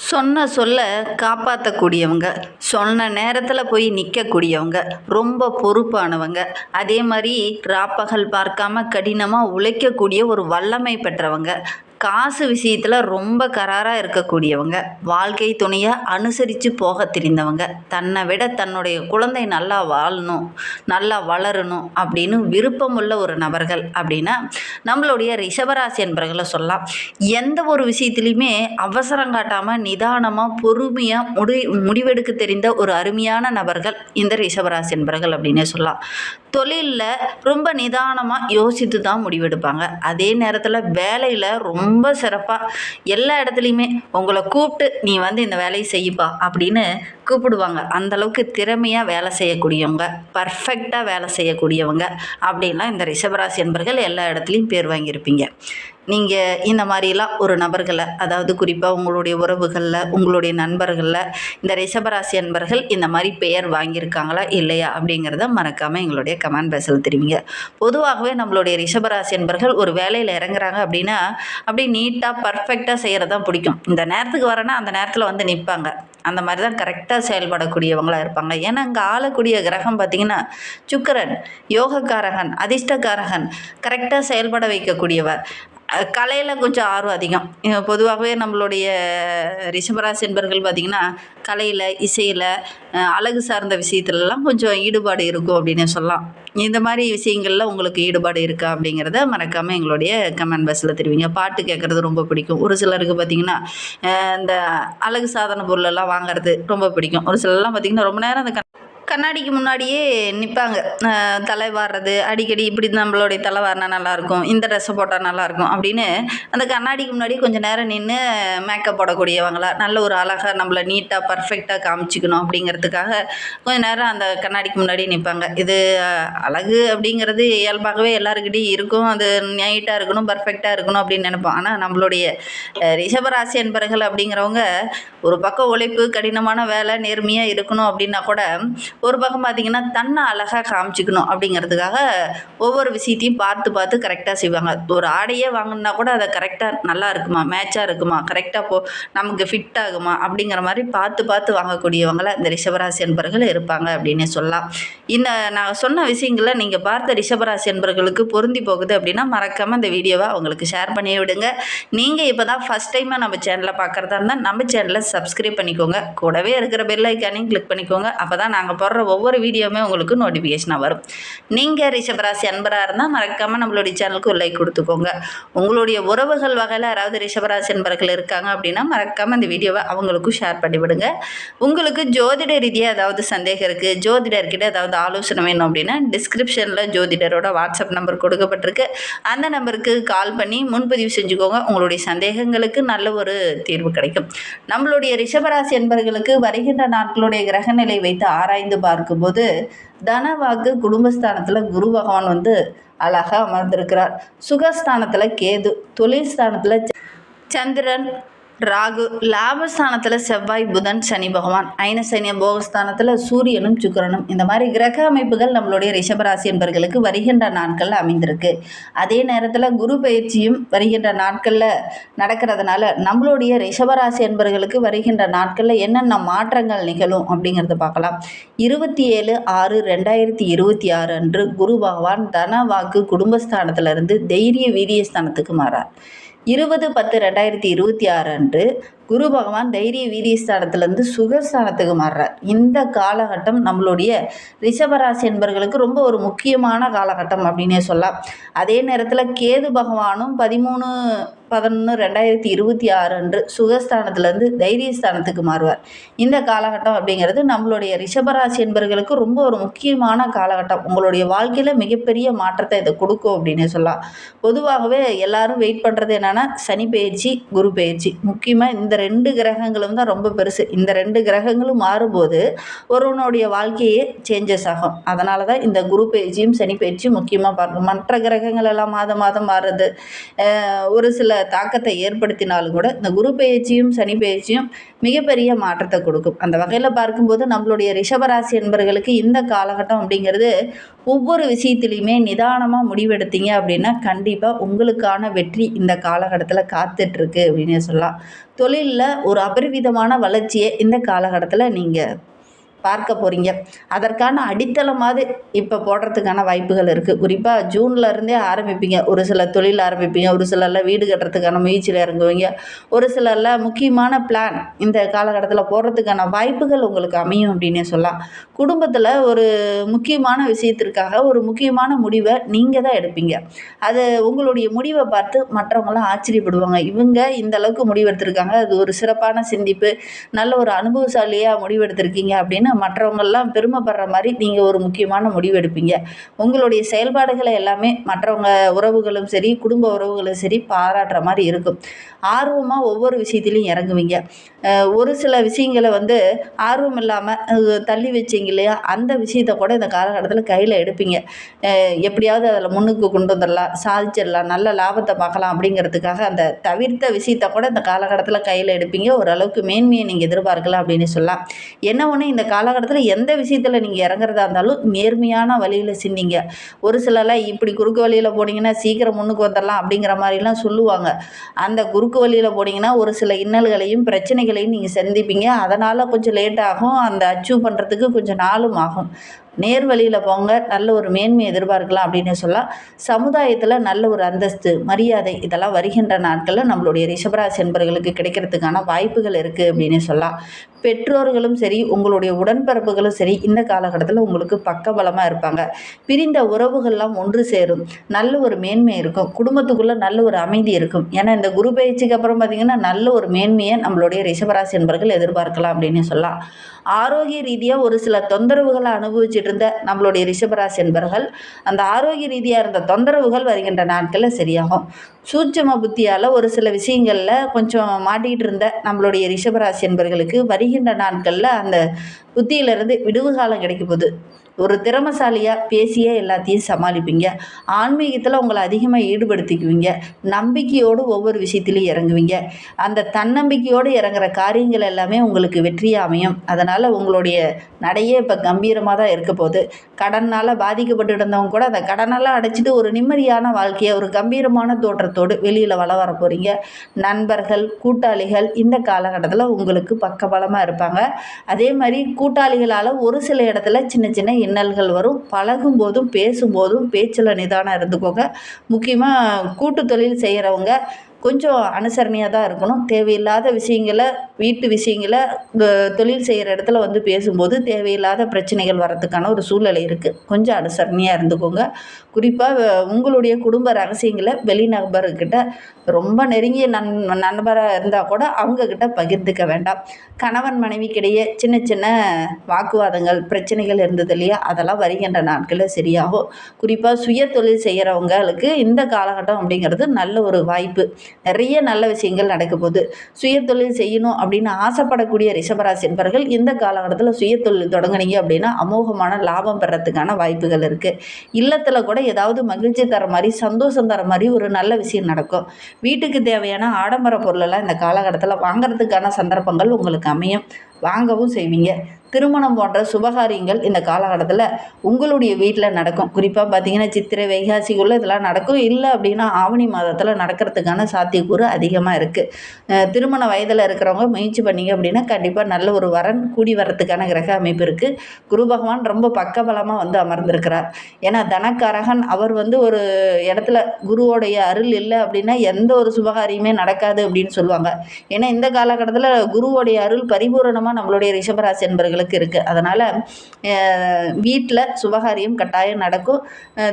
சொன்ன சொல்ல காப்பாற்றக்கூடியவங்க, சொன்ன நேரத்தில் போய் நிற்கக்கூடியவங்க, ரொம்ப பொறுப்பானவங்க, அதே மாதிரி ராப்பகல் பார்க்காம கடினமாக உழைக்கக்கூடிய ஒரு வல்லமை பெற்றவங்க, காசு விஷயத்தில் ரொம்ப கராராக இருக்கக்கூடியவங்க, வாழ்க்கை துணையை அனுசரித்து போக தெரிந்தவங்க, தன்னை விட தன்னுடைய குழந்தை நல்லா வாழணும், நல்லா வளரணும் அப்படின்னு விருப்பமுள்ள ஒரு நபர்கள் அப்படின்னா நம்மளுடைய ரிஷபராசி என்பர்களை சொல்லலாம். எந்த ஒரு விஷயத்துலையுமே அவசரம் காட்டாமல் நிதானமாக பொறுமையாக முடிவெடுக்க தெரிந்த ஒரு அருமையான நபர்கள் இந்த ரிஷபராசி என்பர்கள் அப்படின்னே சொல்லலாம். தொழிலில் ரொம்ப நிதானமாக யோசித்து தான் முடிவெடுப்பாங்க. அதே நேரத்தில் வேலையில் ரொம்ப சிறப்பாக எல்லா இடத்துலையுமே உங்களை கூப்பிட்டு நீ வந்து இந்த வேலையை செய்யப்பா அப்படின்னு கூப்பிடுவாங்க. அந்தளவுக்கு திறமையாக வேலை செய்யக்கூடியவங்க, பர்ஃபெக்டாக வேலை செய்யக்கூடியவங்க அப்படின்லாம் இந்த ரிஷபராசி என்பர்கள் எல்லா இடத்துலையும் பேர் வாங்கியிருப்பீங்க. நீங்கள் இந்த மாதிரிலாம் ஒரு நபர்களை, அதாவது குறிப்பாக உங்களுடைய உறவுகளில், உங்களுடைய நண்பர்களில் இந்த ரிஷபராசி என்பர்கள் இந்த மாதிரி பெயர் வாங்கியிருக்காங்களா இல்லையா அப்படிங்கிறத மறக்காமல் எங்களுடைய கமெண்ட் பாக்ஸில் தெரிவிங்க. பொதுவாகவே நம்மளுடைய ரிஷபராசி என்பர்கள் ஒரு வேலையில் இறங்குறாங்க அப்படின்னா அப்படியே நீட்டாக பர்ஃபெக்டாக செய்கிறது தான் பிடிக்கும். இந்த நேரத்துக்கு வரேன்னா அந்த நேரத்தில் வந்து நிற்பாங்க. அந்த மாதிரி தான் கரெக்டாக செயல்படக்கூடியவங்களாக இருப்பாங்க. ஏன்னா அங்கே ஆளக்கூடிய கிரகம் பார்த்திங்கன்னா சுக்கிரன், யோகக்காரகன், அதிர்ஷ்டக்காரகன், கரெக்டாக செயல்பட வைக்கக்கூடியவர். கலையில் கொஞ்சம் ஆர்வம் அதிகம். பொதுவாகவே நம்மளுடைய ரிஷபராசி என்பர்கள் பார்த்திங்கன்னா கலையில், இசையில், அழகு சார்ந்த விஷயத்துலலாம் கொஞ்சம் ஈடுபாடு இருக்கும் அப்படின்னு சொல்லலாம். இந்த மாதிரி விஷயங்களில் உங்களுக்கு ஈடுபாடு இருக்கா அப்படிங்கிறத மறக்காமல் எங்களுடைய கமெண்ட் பாக்ஸில் தெரிவிங்க. பாட்டு கேட்குறது ரொம்ப பிடிக்கும். ஒரு சிலருக்கு பார்த்திங்கன்னா இந்த அழகு சாதன பொருளெல்லாம் வாங்குறது ரொம்ப பிடிக்கும். ஒரு சிலர்லாம் பார்த்திங்கன்னா ரொம்ப நேரம் அந்த கண்ணாடிக்கு முன்னாடியே நிற்பாங்க. தலை வாடுறது அடிக்கடி இப்படி நம்மளுடைய தலை வாரினா நல்லாயிருக்கும், இந்த ட்ரெஸ்ஸை போட்டால் நல்லாயிருக்கும் அப்படின்னு அந்த கண்ணாடிக்கு முன்னாடி கொஞ்சம் நேரம் நின்று மேக்கப் போடக்கூடியவங்களா, நல்ல ஒரு அழகாக நம்மளை நீட்டாக பர்ஃபெக்டாக காமிச்சிக்கணும் அப்படிங்கிறதுக்காக கொஞ்சம் நேரம் அந்த கண்ணாடிக்கு முன்னாடி நிற்பாங்க. இது அழகு அப்படிங்கிறது இயல்பாகவே எல்லாருக்கிட்டையும் இருக்கும். அது நீட்டாக இருக்கணும், பர்ஃபெக்டாக இருக்கணும் அப்படின்னு நினைப்போம். ஆனால் நம்மளுடைய ரிஷபராசி என்பர்கள் அப்படிங்கிறவங்க ஒரு பக்கம் உழைப்பு, கடினமான வேலை, நேர்மையாக இருக்கணும் அப்படின்னா கூட ஒரு பக்கம் பார்த்திங்கன்னா தன்னை அழகாக காமிச்சிக்கணும் அப்படிங்கிறதுக்காக ஒவ்வொரு விஷயத்தையும் பார்த்து பார்த்து கரெக்டாக செய்வாங்க. ஒரு ஆடையே வாங்கினா கூட அதை கரெக்டாக நல்லா இருக்குமா, மேட்சாக இருக்குமா, கரெக்டாக நமக்கு ஃபிட் ஆகுமா அப்படிங்கிற மாதிரி பார்த்து பார்த்து வாங்கக்கூடியவங்கள இந்த ரிஷபராசி என்பர்கள் இருப்பாங்க அப்படின்னே சொல்லலாம். இந்த நான் சொன்ன விஷயங்களை நீங்கள் பார்த்த ரிஷபராசி என்பர்களுக்கு பொருந்தி போகுது அப்படின்னா மறக்காமல் இந்த வீடியோவை அவங்களுக்கு ஷேர் பண்ணி விடுங்க. நீங்கள் இப்போ தான் ஃபஸ்ட் டைமாக நம்ம சேனலை பார்க்குறதா இருந்தால் நம்ம சேனலை சப்ஸ்கிரைப் பண்ணிக்கோங்க. கூடவே இருக்கிற பெல் ஐக்கானையும் கிளிக் பண்ணிக்கோங்க. அப்போ தான் நாங்கள் போடுற ஒவ்வொரு வீடியோவுமே உங்களுக்கு நோட்டிஃபிகேஷனாக வரும். நீங்கள் ரிஷபராசி அன்பராக இருந்தால் மறக்காமல் நம்மளுடைய சேனலுக்கு ஒரு லைக் கொடுத்துக்கோங்க. உங்களுடைய உறவுகள் வகையில் யாராவது ரிஷபராசி அன்பர்கள் இருக்காங்க அப்படின்னா மறக்காமல் இந்த வீடியோவை அவங்களுக்கும் ஷேர் பண்ணிவிடுங்க. உங்களுக்கு ஜோதிட ரீதியாக ஏதாவது சந்தேகம் இருக்குது, ஜோதிடர்கிட்ட ஏதாவது ஆலோசனை வேணும் அப்படின்னா டிஸ்கிரிப்ஷனில் ஜோதிடரோட வாட்ஸ்அப் நம்பர் கொடுக்கப்பட்டிருக்கு. அந்த நம்பருக்கு கால் பண்ணி முன்பதிவு செஞ்சுக்கோங்க. உங்களுடைய சந்தேகங்களுக்கு நல்ல ஒரு தீர்வு கிடைக்கும். நம்மளுடைய ரிஷபராசி என்பர்களுக்கு வருகின்ற நாட்களுடைய கிரகநிலை வைத்து ஆராய்ந்து பார்க்கும்போது தனவாக்கு குடும்பஸ்தானத்தில் குரு பகவான் வந்து அழகாக அமர்ந்திருக்கிறார். சுகஸ்தானத்தில் கேது, தொழில் ஸ்தானத்தில் சந்திரன், ராகு, லாபஸ்தானத்தில் செவ்வாய், புதன், சனி பகவான், ஐனசனிய போகஸ்தானத்தில் சூரியனும் சுக்கிரனும். இந்த மாதிரி கிரக அமைப்புகள் நம்மளுடைய ரிஷபராசி என்பர்களுக்கு வருகின்ற நாட்களில் அமைந்திருக்கு. அதே நேரத்தில் குரு பயிற்சியும் வருகின்ற நாட்களில் நடக்கிறதுனால நம்மளுடைய ரிஷபராசி என்பர்களுக்கு வருகின்ற நாட்களில் என்னென்ன மாற்றங்கள் நிகழும் அப்படிங்கிறத பார்க்கலாம். 27/6/2026 அன்று குரு பகவான் தன வாக்கு குடும்பஸ்தானத்திலிருந்து தைரிய வீரியஸ்தானத்துக்கு மாறார். 20/10/2026 அன்று குரு பகவான் தைரிய வீரியஸ்தானத்திலேருந்து சுகஸ்தானத்துக்கு மாறுறார். இந்த காலகட்டம் நம்மளுடைய ரிஷபராசி என்பர்களுக்கு ரொம்ப ஒரு முக்கியமான காலகட்டம் அப்படின்னே சொல்லலாம். அதே நேரத்தில் கேது பகவானும் 13/11/2026 அன்று சுகஸ்தானத்திலேருந்து தைரியஸ்தானத்துக்கு மாறுவார். இந்த காலகட்டம் அப்படிங்கிறது நம்மளுடைய ரிஷபராசி என்பர்களுக்கு ரொம்ப ஒரு முக்கியமான காலகட்டம். உங்களுடைய வாழ்க்கையில் மிகப்பெரிய மாற்றத்தை இதை கொடுக்கும் அப்படின்னே சொல்லலாம். பொதுவாகவே எல்லாரும் வெயிட் பண்ணுறது என்னென்னா சனி பயிற்சி, குரு பயிற்சி. முக்கியமாக இந்த 2 கிரகங்களும் தான் ரொம்ப பெருசு. இந்த 2 கிரகங்களும் மாறும்போது ஒருவனுடைய வாழ்க்கையே சேஞ்சஸ் ஆகும். அதனால தான் இந்த குரு பயிற்சியும் சனி பயிற்சியும் முக்கியமாக பார்க்கணும். மற்ற கிரகங்கள் எல்லாம் மாதம் மாதம் மாறுறது ஒரு சில தாக்கத்தை ஏற்படுத்தினாலும் கூட இந்த குரு பயிற்சியும் சனி பயிற்சியும் மிகப்பெரிய மாற்றத்தை கொடுக்கும். அந்த வகையில் பார்க்கும்போது நம்மளுடைய ரிஷபராசி என்பர்களுக்கு இந்த காலகட்டம் அப்படிங்கிறது ஒவ்வொரு விஷயத்துலையுமே நிதானமாக முடிவெடுத்தீங்க அப்படின்னா கண்டிப்பாக உங்களுக்கான வெற்றி இந்த காலகட்டத்தில் காத்துட்ருக்கு அப்படின்னே சொல்லலாம். தொழிலில் ஒரு அபரிவிதமான வளர்ச்சியை இந்த காலகட்டத்தில் நீங்கள் பார்க்க போகிறீங்க. அதற்கான அடித்தளமாவது இப்போ போடுறதுக்கான வாய்ப்புகள் இருக்குது. குறிப்பாக ஜூன்ல இருந்தே ஆரம்பிப்பீங்க. ஒரு சிலர் தொழில் ஆரம்பிப்பீங்க, ஒரு சிலர்லாம் வீடு கட்டுறதுக்கான முயற்சியில் இறங்குவீங்க, ஒரு சிலர்லாம் முக்கியமான பிளான் இந்த காலகட்டத்தில் போடுறதுக்கான வாய்ப்புகள் உங்களுக்கு அமையும் அப்படின்னே சொல்லலாம். குடும்பத்தில் ஒரு முக்கியமான விஷயத்திற்காக ஒரு முக்கியமான முடிவை நீங்கள் தான் எடுப்பீங்க. அது உங்களுடைய முடிவை பார்த்து மற்றவங்களாம் ஆச்சரியப்படுவாங்க. இவங்க இந்த அளவுக்கு முடிவெடுத்திருக்காங்க, அது ஒரு சிறப்பான சிந்திப்பு, நல்ல ஒரு அனுபவசாலியாக முடிவெடுத்திருக்கீங்க அப்படின்னு மற்றவங்கெல்லாம் பெருமைப்படுற மாதிரி நீங்கள் ஒரு முக்கியமான முடிவு எடுப்பீங்க. உங்களுடைய செயல்பாடுகளை எல்லாமே மற்றவங்க உறவுகளும் சரி, குடும்ப உறவுகளும் சரி பாராட்டுற மாதிரி இருக்கும். ஆர்வமாக ஒவ்வொரு விஷயத்திலையும் இறங்குவீங்க. ஒரு சில விஷயங்களை ஆர்வம் இல்லாமல் தள்ளி வச்சிங்க இல்லையா, அந்த விஷயத்தை கூட இந்த காலகட்டத்தில் கையில் எடுப்பீங்க. எப்படியாவது அதில் முன்னுக்கு கொண்டு வந்துடலாம், சாதிச்சிடலாம், நல்ல லாபத்தை பார்க்கலாம் அப்படிங்கிறதுக்காக அந்த தவிர்த்த விஷயத்தை கூட இந்த காலகட்டத்தில் கையில் எடுப்பீங்க. ஓரளவுக்கு மேன்மையை நீங்கள் எதிர்பார்க்கலாம் அப்படின்னு சொல்லலாம். என்ன ஒன்று, இந்த காலகட்டத்தில் எந்த விஷயத்தில் நீங்கள் இறங்குறதா இருந்தாலும் நேர்மையான வழியில் சிந்திங்க. ஒரு சிலர்லாம் இப்படி குறுக்கு வழியில் போனீங்கன்னா சீக்கிரம் முன்னுக்கு வந்துடலாம் அப்படிங்கிற மாதிரிலாம் சொல்லுவாங்க. அந்த குறுக்கு வழியில் போனீங்கன்னா ஒரு சில இன்னல்களையும் பிரச்சனைகளையும் நீங்கள் சந்திப்பீங்க. அதனால் கொஞ்சம் லேட் ஆகும், அந்த அச்சீவ் பண்ணுறதுக்கு கொஞ்சம் நாளும் ஆகும். நேர் வழியில் போங்க, நல்ல ஒரு மேன்மை எதிர்பார்க்கலாம் அப்படின்னு சொல்லலாம். சமுதாயத்தில் நல்ல ஒரு அந்தஸ்து, மரியாதை இதெல்லாம் வருகின்ற நாட்களில் நம்மளுடைய ரிஷபராசி என்பவர்களுக்கு கிடைக்கிறதுக்கான வாய்ப்புகள் இருக்குது அப்படின்னு சொல்லலாம். பெற்றோர்களும் சரி, உங்களுடைய உடன்பிறப்புகளும் சரி இந்த காலகட்டத்தில் உங்களுக்கு பக்கபலமாக இருப்பாங்க. பிரிந்த உறவுகள்லாம் ஒன்று சேரும், நல்ல ஒரு மேன்மை இருக்கும், குடும்பத்துக்குள்ளே நல்ல ஒரு அமைதி இருக்கும். ஏன்னா இந்த குரு பயிற்சிக்கு அப்புறம் பார்த்திங்கன்னா நல்ல ஒரு மேன்மையை நம்மளுடைய ரிஷபராசி என்பவர்கள் எதிர்பார்க்கலாம் அப்படின்னு சொல்லலாம். ஆரோக்கிய ரீதியாக ஒரு சில தொந்தரவுகளை அனுபவிச்சுட்டு இருந்த நம்மளுடைய ரிஷபராசி என்பவர்கள் அந்த ஆரோக்கிய ரீதியாக இருந்த தொந்தரவுகள் வருகின்ற நாட்களில் சரியாகும். சூட்சும புத்தியால் ஒரு சில விஷயங்களில் கொஞ்சம் மாட்டிகிட்டு இருந்த நம்மளுடைய ரிஷபராசி என்பவர்களுக்கு வருகின்ற நாட்களில் அந்த புத்தியிலிருந்து விடுவு காலம் கிடைக்க போகுது. ஒரு திறமைசாலியாக பேசியே எல்லாத்தையும் சமாளிப்பீங்க. ஆன்மீகத்தில் உங்களை அதிகமாக ஈடுபடுத்திக்குவீங்க. நம்பிக்கையோடு ஒவ்வொரு விஷயத்துலையும் இறங்குவீங்க. அந்த தன்னம்பிக்கையோடு இறங்குற காரியங்கள் எல்லாமே உங்களுக்கு வெற்றியாக அமையும். அதனால் உங்களுடைய நடையே இப்போ கம்பீரமாக தான் இருக்க போகுது. கடனால் பாதிக்கப்பட்டு இருந்தவங்க கூட அந்த கடனெல்லாம் அடைச்சிட்டு ஒரு நிம்மதியான வாழ்க்கையை, ஒரு கம்பீரமான தோற்றத்தோடு வெளியில் வர போகிறீங்க. நண்பர்கள், கூட்டாளிகள் இந்த காலகட்டத்தில் உங்களுக்கு பக்கபலமாக இருப்பாங்க. அதே மாதிரி கூட்டாளிகளால் ஒரு சில இடத்துல சின்ன சின்ன இன்னல்கள் வரும். பழகும் போதும் பேசும்போதும் பேச்சில் நிதானம் இருந்துக்கோங்க. முக்கியமாக கூட்டு தொழில் செய்கிறவங்க கொஞ்சம் அனுசரணையாக தான் இருக்கணும். தேவையில்லாத விஷயங்களை, வீட்டு விஷயங்களை தொழில் செய்கிற இடத்துல பேசும்போது தேவையில்லாத பிரச்சனைகள் வரத்துக்கான ஒரு சூழ்நிலை இருக்குது. கொஞ்சம் அனுசரணையாக இருந்துக்கோங்க. குறிப்பாக உங்களுடைய குடும்ப ரகசியங்களை வெளிநபர்கிட்ட, ரொம்ப நெருங்கிய நண்பராக இருந்தால் கூட அவங்கக்கிட்ட பகிர்ந்துக்க வேண்டாம். கணவன் மனைவிக்கிடையே சின்ன சின்ன வாக்குவாதங்கள், பிரச்சனைகள் இருந்தது இல்லையா, அதெல்லாம் வருகின்ற நாட்களில் சரியாகும். குறிப்பாக சுய தொழில் செய்கிறவங்களுக்கு இந்த காலகட்டம் அப்படிங்கிறது நல்ல ஒரு வாய்ப்பு. நிறைய நல்ல விஷயங்கள் நடக்க போகுது. சுய தொழில் செய்யணும் அப்படின்னு ஆசைப்படக்கூடிய ரிஷபராசி என்பவர்கள் இந்த காலகட்டத்தில் சுய தொழில் தொடங்குனீங்க அப்படின்னா அமோகமான லாபம் பெறத்துக்கான வாய்ப்புகள் இருக்குது. இல்லத்தில் கூட ஏதாவது மகிழ்ச்சி தர மாதிரி, சந்தோஷம் தர மாதிரி ஒரு நல்ல விஷயம் நடக்கும். வீட்டுக்கு தேவையான ஆடம்பர பொருளெல்லாம் இந்த காலகட்டத்தில் வாங்கிறதுக்கான சந்தர்ப்பங்கள் உங்களுக்கு அமையும். வாங்கவும் செய்வீங்க. திருமணம் போன்ற சுபகாரியங்கள் இந்த காலகட்டத்தில் உங்களுடைய வீட்டில் நடக்கும். குறிப்பாக பார்த்திங்கன்னா சித்திரை, வைகாசிக்குள்ளே இதெல்லாம் நடக்கும். இல்லை அப்படின்னா ஆவணி மாதத்தில் நடக்கிறதுக்கான சாத்தியக்கூறு அதிகமாக இருக்குது. திருமண வயதில் இருக்கிறவங்க முயற்சி பண்ணிங்க அப்படின்னா கண்டிப்பாக நல்ல ஒரு வரன் கூடி வரத்துக்கான கிரக அமைப்பு இருக்குது. குரு பகவான் ரொம்ப பக்கபலமாக அமர்ந்திருக்கிறார். ஏன்னா தனக்காரகன் அவர் ஒரு இடத்துல குருவோடைய அருள் இல்லை அப்படின்னா எந்த ஒரு சுபகாரியமே நடக்காது அப்படின்னு சொல்லுவாங்க. ஏன்னா இந்த காலகட்டத்தில் குருவோடைய அருள் பரிபூரணமாக நம்மளுடைய ரிஷபராசி என்பவர்களுக்கு இருக்குது. அதனால் வீட்டில் சுபகாரியம் கட்டாயம் நடக்கும்.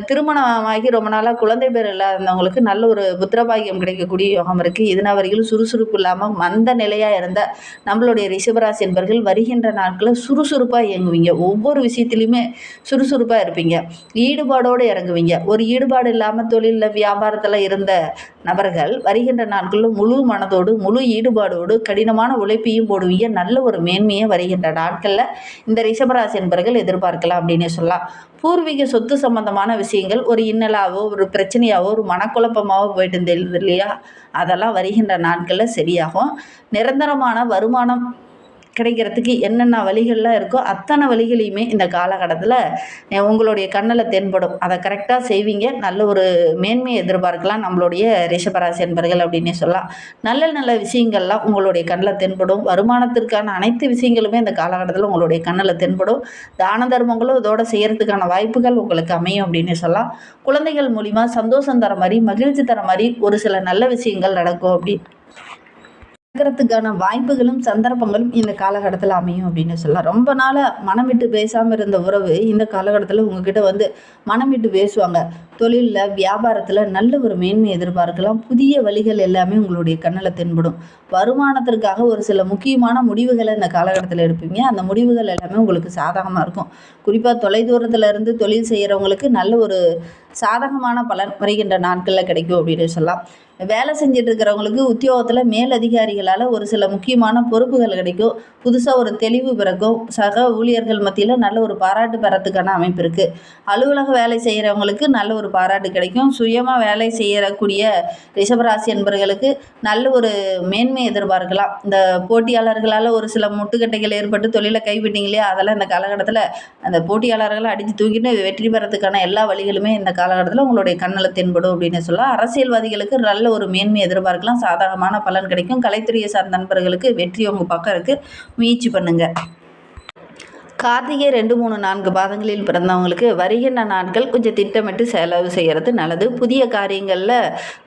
திருமணமாகி ரொம்ப நாளாக குழந்தை பேர் இல்லாதவங்களுக்கு நல்ல ஒரு புத்திரபாகியம் கிடைக்கக்கூடிய யோகம் இருக்குது. இதனால் வரைக்கும் சுறுசுறுப்பு இல்லாமல் மந்த நிலையாக இருந்த நம்மளுடைய ரிஷபராசி என்பவர்கள் வருகின்ற நாட்களில் சுறுசுறுப்பாக இயங்குவீங்க. ஒவ்வொரு விஷயத்துலையுமே சுறுசுறுப்பாக இருப்பீங்க. ஈடுபாடோடு இறங்குவீங்க. ஒரு ஈடுபாடு இல்லாமல் தொழிலில், வியாபாரத்தில் இருந்த நபர்கள் வருகின்ற நாட்களில் முழு மனதோடு, முழு ஈடுபாடோடு கடினமான உழைப்பையும் போடுவீங்க. நல்ல ஒரு மேன்மையை வருகின்ற நாட்களில் இந்த ரிஷபராசி என்பவர்கள் எதிர்பார்க்கலாம் அப்படின்னு சொல்லலாம். பூர்வீக சொத்து சம்பந்தமான விஷயங்கள் ஒரு இன்னலாவோ, ஒரு பிரச்சனையாவோ, ஒரு மனக்குழப்பமாவோ போயிட்டு இருந்தது இல்லையா, அதெல்லாம் வருகின்ற நாட்களில் சரியாகும். நிரந்தரமான வருமானம் கிடைக்கிறதுக்கு என்னென்ன வழிகள்லாம் இருக்கோ அத்தனை வழிகளையுமே இந்த காலகட்டத்தில் உங்களுடைய கண்ணில் தென்படும். அதை கரெக்டாக செய்வீங்க. நல்ல ஒரு மேன்மையை எதிர்பார்க்கலாம் நம்மளுடைய ரிஷபராசி என்பர்கள் அப்படின்னே சொல்லலாம். நல்ல நல்ல விஷயங்கள்லாம் உங்களுடைய கண்ணில் தென்படும். வருமானத்திற்கான அனைத்து விஷயங்களுமே இந்த காலகட்டத்தில் உங்களுடைய கண்ணில் தென்படும். தான தர்மங்களும் இதோட செய்கிறதுக்கான வாய்ப்புகள் உங்களுக்கு அமையும் அப்படின்னு சொல்லலாம். குழந்தைகள் மூலிமா சந்தோஷம் தர மாதிரி, மகிழ்ச்சி தர மாதிரி ஒரு சில நல்ல விஷயங்கள் நடக்கும். அப்படி நடக்கிறதுக்கான வாய்ப்புகளும் சந்தர்ப்பங்களும் இந்த காலகட்டத்தில் அமையும் அப்படின்னு சொல்லலாம். ரொம்ப நாளாக மனம் விட்டு பேசாமல் இருந்த உறவு இந்த காலகட்டத்தில் உங்ககிட்ட வந்து மனம் விட்டு பேசுவாங்க. தொழிலில், வியாபாரத்தில் நல்ல ஒரு மேன்மை எதிர்பார்க்கலாம். புதிய வழிகள் எல்லாமே உங்களுடைய கண்ணில் தென்படும். வருமானத்திற்காக ஒரு சில முக்கியமான முடிவுகளை இந்த காலகட்டத்தில் எடுப்பீங்க. அந்த முடிவுகள் எல்லாமே உங்களுக்கு சாதகமாக இருக்கும். குறிப்பாக தொலைதூரத்தில் இருந்து தொழில் செய்கிறவங்களுக்கு நல்ல ஒரு சாதகமான பலன் வருகின்ற நாட்களில் கிடைக்கும் அப்படின்னு சொல்லலாம். வேலை செஞ்சுட்டு இருக்கிறவங்களுக்கு உத்தியோகத்தில் மேலதிகாரிகளால் ஒரு சில முக்கியமான பொறுப்புகள் கிடைக்கும். புதுசாக ஒரு தெளிவு பிறக்கும். சக ஊழியர்கள் மத்தியில் நல்ல ஒரு பாராட்டு பெறத்துக்கான அமைப்பு இருக்குது. அலுவலக வேலை செய்கிறவங்களுக்கு நல்ல ஒரு பாராட்டு கிடைக்கும். சுயமாக வேலை செய்யக்கூடிய ரிஷபராசி என்பவர்களுக்கு நல்ல ஒரு மேன்மை எதிர்பார்க்கலாம். இந்த போட்டியாளர்களால் ஒரு சில முட்டுக்கட்டைகள் ஏற்பட்டு தொழிலை கைவிட்டீங்க இல்லையா, அதெல்லாம் இந்த காலகட்டத்தில் அந்த போட்டியாளர்களை அடித்து தூக்கிட்டு வெற்றி பெறத்துக்கான எல்லா வழிகளுமே இந்த காலகட்டத்தில் உங்களுடைய கண்ணில் தென்படும் அப்படின்னு சொல்லலாம். அரசியல்வாதிகளுக்கு நல்ல ஒரு மேன்மை எதிர்பார்க்கலாம். சாதகமான பலன் கிடைக்கும். கலைத்துறையை சார்ந்த நண்பர்களுக்கு வெற்றி உங்கள் பக்கம் இருக்குது. முயற்சி பண்ணுங்கள். கார்த்திகை 2, 3, 4 பாதங்களில் பிறந்தவங்களுக்கு வருகின்ற நாட்கள் கொஞ்சம் திட்டமிட்டு செலவு செய்கிறது நல்லது. புதிய காரியங்களில்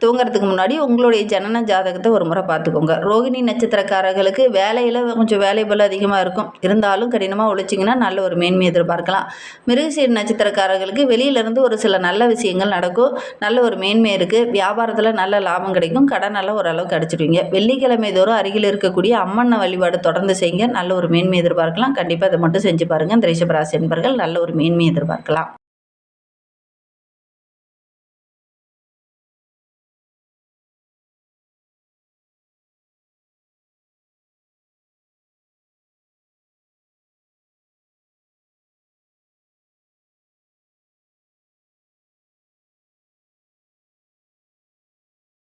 துவங்கிறதுக்கு முன்னாடி உங்களுடைய ஜனன ஜாதகத்தை ஒரு முறை பார்த்துக்கோங்க. ரோகிணி நட்சத்திரக்காரர்களுக்கு வேலையில் கொஞ்சம் வேலை போல் அதிகமாக இருக்கும். இருந்தாலும் கடினமாக உழைச்சிங்கன்னா நல்ல ஒரு மேன்மை எதிர்பார்க்கலாம். மிருகசீர நட்சத்திரக்காரர்களுக்கு வெளியிலேருந்து ஒரு சில நல்ல விஷயங்கள் நடக்கும். நல்ல ஒரு மேன்மை இருக்குது. வியாபாரத்தில் நல்ல லாபம் கிடைக்கும். கடனெல்லாம் ஓரளவுக்கு அடிச்சிடுவீங்க. வெள்ளிக்கிழமை தோறும் அருகில் இருக்கக்கூடிய அம்மன் வழிபாடு தொடர்ந்து செய்யுங்க. நல்ல ஒரு மேன்மை எதிர்பார்க்கலாம். கண்டிப்பாக அதை மட்டும் செஞ்சு பாருங்கள். இந்த ரிஷபராசி என்பர்கள் நல்ல ஒரு மேன்மை எதிர்பார்க்கலாம்.